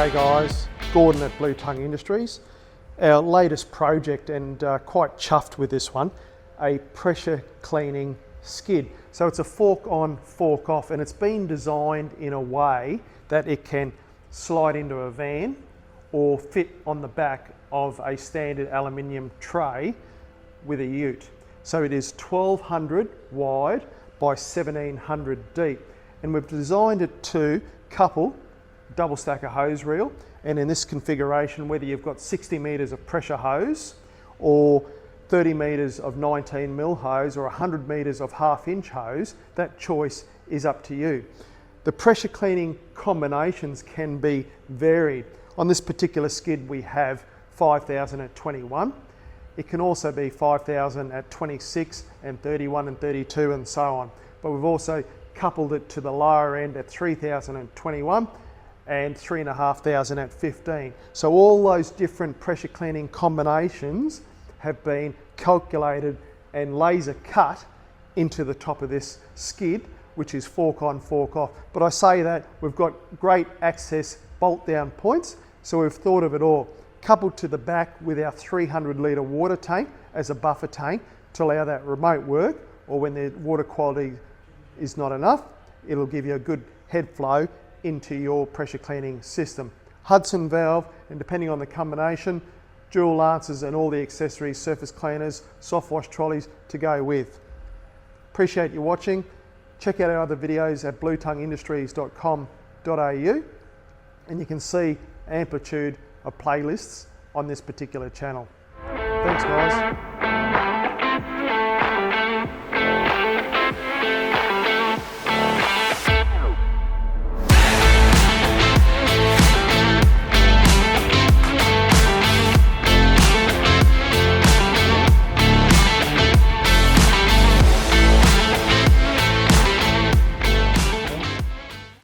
G'day guys, Gordon at Blue Tongue Industries. Our latest project, and quite chuffed with this one, a pressure cleaning skid. So it's a fork on, fork off, and it's been designed in a way that it can slide into a van or fit on the back of a standard aluminium tray with a ute. So it is 1200 wide by 1700 deep, and we've designed it to couple double stacker hose reel, and in this configuration, whether you've got 60 metres of pressure hose or 30 metres of 19mm hose or 100 metres of 1/2 inch hose, that choice is up to you. The pressure cleaning combinations can be varied. On this particular skid we have 5000 at 21. It can also be 5000 at 26 and 31 and 32 and so on. But we've also coupled it to the lower end at 3000 at 21 and 3500 at 15. So all those different pressure cleaning combinations have been calculated and laser cut into the top of this skid, which is fork on, fork off. But I say that we've got great access bolt down points, so we've thought of it all. Coupled to the back with our 300 litre water tank as a buffer tank to allow that remote work, or when the water quality is not enough, it'll give you a good head flow into your pressure cleaning system. Hudson valve, and depending on the combination, dual lances and all the accessories, surface cleaners, soft wash trolleys to go with. Appreciate you watching. Check out our other videos at bluetongueindustries.com.au, and you can see amplitude of playlists on this particular channel. Thanks guys.